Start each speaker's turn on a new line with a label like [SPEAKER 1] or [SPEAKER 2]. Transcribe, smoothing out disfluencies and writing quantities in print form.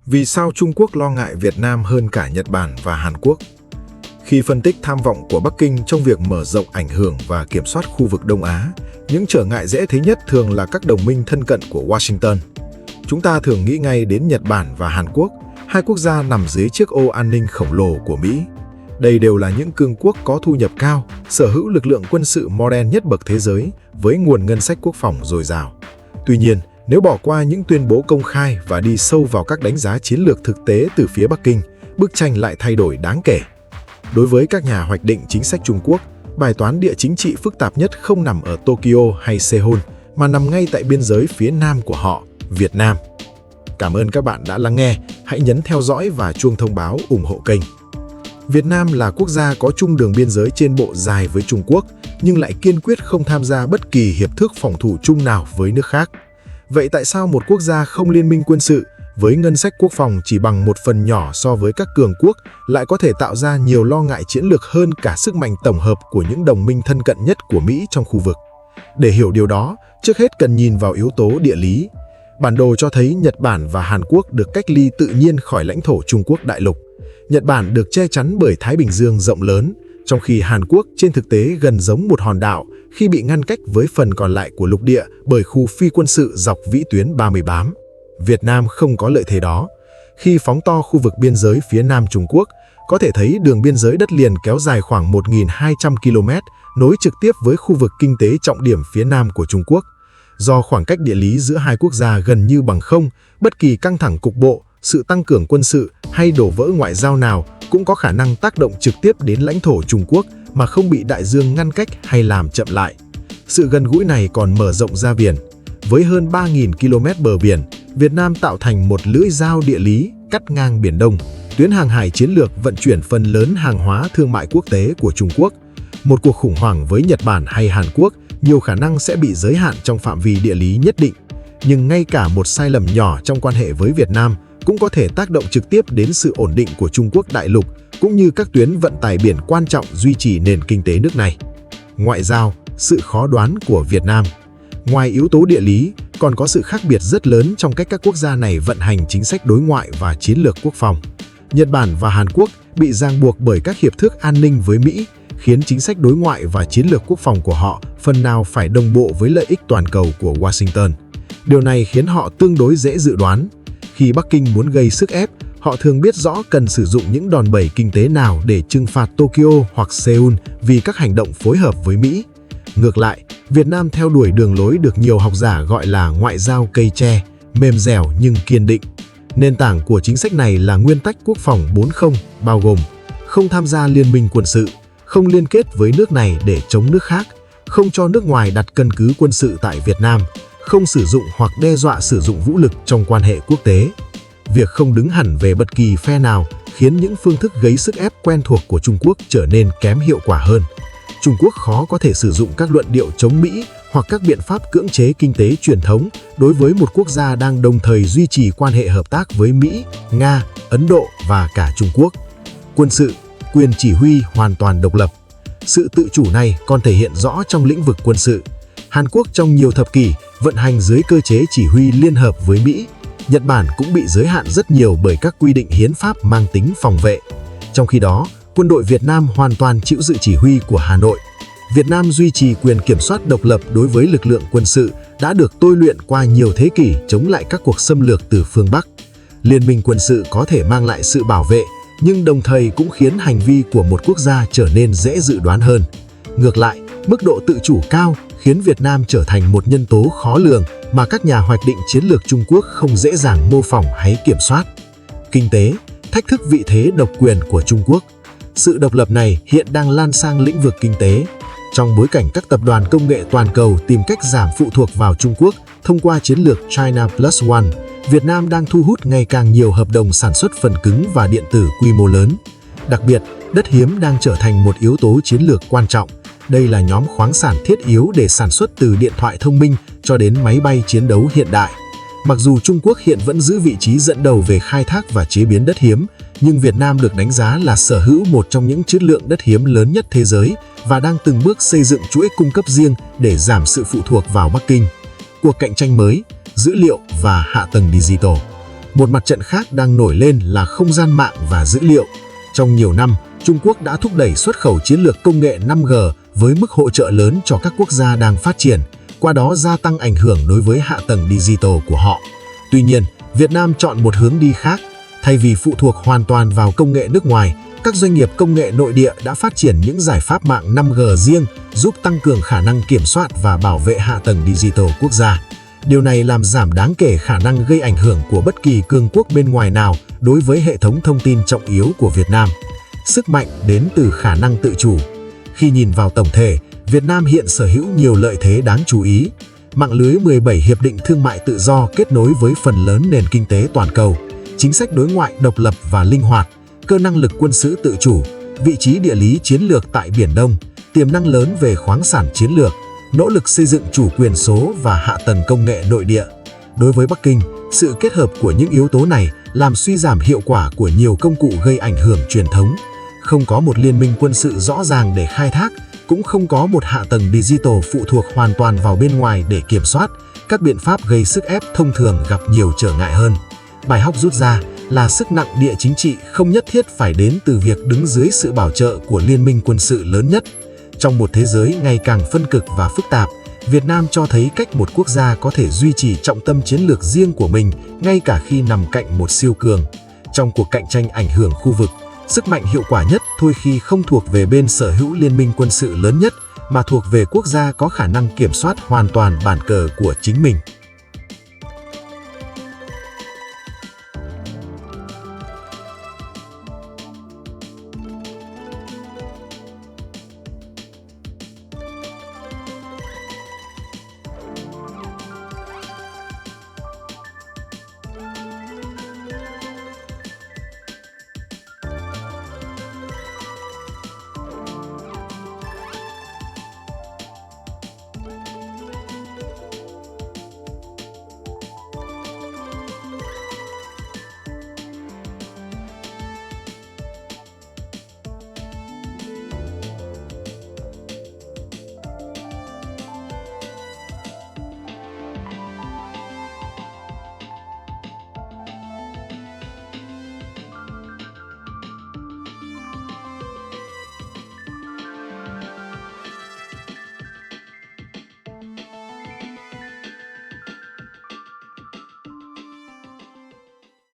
[SPEAKER 1] Vì sao Trung Quốc lo ngại Việt Nam hơn cả Nhật Bản và Hàn Quốc? Khi phân tích tham vọng của Bắc Kinh trong việc mở rộng ảnh hưởng và kiểm soát khu vực Đông Á, những trở ngại dễ thấy nhất thường là các đồng minh thân cận của Washington. Chúng ta thường nghĩ ngay đến Nhật Bản và Hàn Quốc, hai quốc gia nằm dưới chiếc ô an ninh khổng lồ của Mỹ. Đây đều là những cường quốc có thu nhập cao, sở hữu lực lượng quân sự modern nhất bậc thế giới với nguồn ngân sách quốc phòng dồi dào. Tuy nhiên, nếu bỏ qua những tuyên bố công khai và đi sâu vào các đánh giá chiến lược thực tế từ phía Bắc Kinh, bức tranh lại thay đổi đáng kể. Đối với các nhà hoạch định chính sách Trung Quốc, bài toán địa chính trị phức tạp nhất không nằm ở Tokyo hay Seoul, mà nằm ngay tại biên giới phía nam của họ, Việt Nam. Cảm ơn các bạn đã lắng nghe, hãy nhấn theo dõi và chuông thông báo ủng hộ kênh. Việt Nam là quốc gia có chung đường biên giới trên bộ dài với Trung Quốc, nhưng lại kiên quyết không tham gia bất kỳ hiệp thước phòng thủ chung nào với nước khác. Vậy tại sao một quốc gia không liên minh quân sự, với ngân sách quốc phòng chỉ bằng một phần nhỏ so với các cường quốc, lại có thể tạo ra nhiều lo ngại chiến lược hơn cả sức mạnh tổng hợp của những đồng minh thân cận nhất của Mỹ trong khu vực? Để hiểu điều đó, trước hết cần nhìn vào yếu tố địa lý. Bản đồ cho thấy Nhật Bản và Hàn Quốc được cách ly tự nhiên khỏi lãnh thổ Trung Quốc đại lục. Nhật Bản được che chắn bởi Thái Bình Dương rộng lớn, trong khi Hàn Quốc trên thực tế gần giống một hòn đảo khi bị ngăn cách với phần còn lại của lục địa bởi khu phi quân sự dọc vĩ tuyến 38. Việt Nam không có lợi thế đó. Khi phóng to khu vực biên giới phía nam Trung Quốc, có thể thấy đường biên giới đất liền kéo dài khoảng 1.200 km, nối trực tiếp với khu vực kinh tế trọng điểm phía nam của Trung Quốc. Do khoảng cách địa lý giữa hai quốc gia gần như bằng không, bất kỳ căng thẳng cục bộ, sự tăng cường quân sự hay đổ vỡ ngoại giao nào cũng có khả năng tác động trực tiếp đến lãnh thổ Trung Quốc mà không bị đại dương ngăn cách hay làm chậm lại. Sự gần gũi này còn mở rộng ra biển. Với hơn 3.000 km bờ biển, Việt Nam tạo thành một lưỡi dao địa lý cắt ngang Biển Đông, tuyến hàng hải chiến lược vận chuyển phần lớn hàng hóa thương mại quốc tế của Trung Quốc. Một cuộc khủng hoảng với Nhật Bản hay Hàn Quốc nhiều khả năng sẽ bị giới hạn trong phạm vi địa lý nhất định. Nhưng ngay cả một sai lầm nhỏ trong quan hệ với Việt Nam cũng có thể tác động trực tiếp đến sự ổn định của Trung Quốc đại lục, cũng như các tuyến vận tải biển quan trọng duy trì nền kinh tế nước này. Ngoại giao, sự khó đoán của Việt Nam. Ngoài yếu tố địa lý, còn có sự khác biệt rất lớn trong cách các quốc gia này vận hành chính sách đối ngoại và chiến lược quốc phòng. Nhật Bản và Hàn Quốc bị ràng buộc bởi các hiệp thước an ninh với Mỹ, khiến chính sách đối ngoại và chiến lược quốc phòng của họ phần nào phải đồng bộ với lợi ích toàn cầu của Washington. Điều này khiến họ tương đối dễ dự đoán. Khi Bắc Kinh muốn gây sức ép, họ thường biết rõ cần sử dụng những đòn bẩy kinh tế nào để trừng phạt Tokyo hoặc Seoul vì các hành động phối hợp với Mỹ. Ngược lại, Việt Nam theo đuổi đường lối được nhiều học giả gọi là ngoại giao cây tre, mềm dẻo nhưng kiên định. Nền tảng của chính sách này là nguyên tắc quốc phòng 40, bao gồm không tham gia liên minh quân sự, không liên kết với nước này để chống nước khác, không cho nước ngoài đặt căn cứ quân sự tại Việt Nam, không sử dụng hoặc đe dọa sử dụng vũ lực trong quan hệ quốc tế. Việc không đứng hẳn về bất kỳ phe nào khiến những phương thức gây sức ép quen thuộc của Trung Quốc trở nên kém hiệu quả hơn. Trung Quốc khó có thể sử dụng các luận điệu chống Mỹ hoặc các biện pháp cưỡng chế kinh tế truyền thống đối với một quốc gia đang đồng thời duy trì quan hệ hợp tác với Mỹ, Nga, Ấn Độ và cả Trung Quốc. Quân sự, quyền chỉ huy hoàn toàn độc lập. Sự tự chủ này còn thể hiện rõ trong lĩnh vực quân sự. Hàn Quốc trong nhiều thập kỷ vận hành dưới cơ chế chỉ huy liên hợp với Mỹ. Nhật Bản cũng bị giới hạn rất nhiều bởi các quy định hiến pháp mang tính phòng vệ. Trong khi đó, quân đội Việt Nam hoàn toàn chịu sự chỉ huy của Hà Nội. Việt Nam duy trì quyền kiểm soát độc lập đối với lực lượng quân sự đã được tôi luyện qua nhiều thế kỷ chống lại các cuộc xâm lược từ phương Bắc. Liên minh quân sự có thể mang lại sự bảo vệ, nhưng đồng thời cũng khiến hành vi của một quốc gia trở nên dễ dự đoán hơn. Ngược lại, mức độ tự chủ cao khiến Việt Nam trở thành một nhân tố khó lường mà các nhà hoạch định chiến lược Trung Quốc không dễ dàng mô phỏng hay kiểm soát. Kinh tế, thách thức vị thế độc quyền của Trung Quốc. Sự độc lập này hiện đang lan sang lĩnh vực kinh tế. Trong bối cảnh các tập đoàn công nghệ toàn cầu tìm cách giảm phụ thuộc vào Trung Quốc thông qua chiến lược China Plus One, Việt Nam đang thu hút ngày càng nhiều hợp đồng sản xuất phần cứng và điện tử quy mô lớn. Đặc biệt, đất hiếm đang trở thành một yếu tố chiến lược quan trọng. Đây là nhóm khoáng sản thiết yếu để sản xuất từ điện thoại thông minh cho đến máy bay chiến đấu hiện đại. Mặc dù Trung Quốc hiện vẫn giữ vị trí dẫn đầu về khai thác và chế biến đất hiếm, nhưng Việt Nam được đánh giá là sở hữu một trong những trữ lượng đất hiếm lớn nhất thế giới và đang từng bước xây dựng chuỗi cung cấp riêng để giảm sự phụ thuộc vào Bắc Kinh. Cuộc cạnh tranh mới, dữ liệu và hạ tầng digital.
[SPEAKER 2] Một mặt trận khác đang nổi lên là không gian mạng và dữ liệu. Trong nhiều năm, Trung Quốc đã thúc đẩy xuất khẩu chiến lược công nghệ 5G với mức hỗ trợ lớn cho các quốc gia đang phát triển, qua đó gia tăng ảnh hưởng đối với hạ tầng digital của họ. Tuy nhiên, Việt Nam chọn một hướng đi khác. Thay vì phụ thuộc hoàn toàn vào công nghệ nước ngoài, các doanh nghiệp công nghệ nội địa đã phát triển những giải pháp mạng 5G riêng, giúp tăng cường khả năng kiểm soát và bảo vệ hạ tầng digital quốc gia. Điều này làm giảm đáng kể khả năng gây ảnh hưởng của bất kỳ cường quốc bên ngoài nào đối với hệ thống thông tin trọng yếu của Việt Nam. Sức mạnh đến từ khả năng tự chủ. Khi nhìn vào tổng thể, Việt Nam hiện sở hữu nhiều lợi thế đáng chú ý. Mạng lưới 17 hiệp định thương mại tự do kết nối với phần lớn nền kinh tế toàn cầu, chính sách đối ngoại độc lập và linh hoạt, cơ năng lực quân sự tự chủ, vị trí địa lý chiến lược tại Biển Đông, tiềm năng lớn về khoáng sản chiến lược, nỗ lực xây dựng chủ quyền số và hạ tầng công nghệ nội địa. Đối với Bắc Kinh, sự kết hợp của những yếu tố này làm suy giảm hiệu quả của nhiều công cụ gây ảnh hưởng truyền thống. Không có một liên minh quân sự rõ ràng để khai thác, cũng không có một hạ tầng digital phụ thuộc hoàn toàn vào bên ngoài để kiểm soát, các biện pháp gây sức ép thông thường gặp nhiều trở ngại hơn. Bài học rút ra là sức nặng địa chính trị không nhất thiết phải đến từ việc đứng dưới sự bảo trợ của liên minh quân sự lớn nhất. Trong một thế giới ngày càng phân cực và phức tạp, Việt Nam cho thấy cách một quốc gia có thể duy trì trọng tâm chiến lược riêng của mình ngay cả khi nằm cạnh một siêu cường. Trong cuộc cạnh tranh ảnh hưởng khu vực, sức mạnh hiệu quả nhất thôi khi không thuộc về bên sở hữu liên minh quân sự lớn nhất, mà thuộc về quốc gia có khả năng kiểm soát hoàn toàn bàn cờ của chính mình.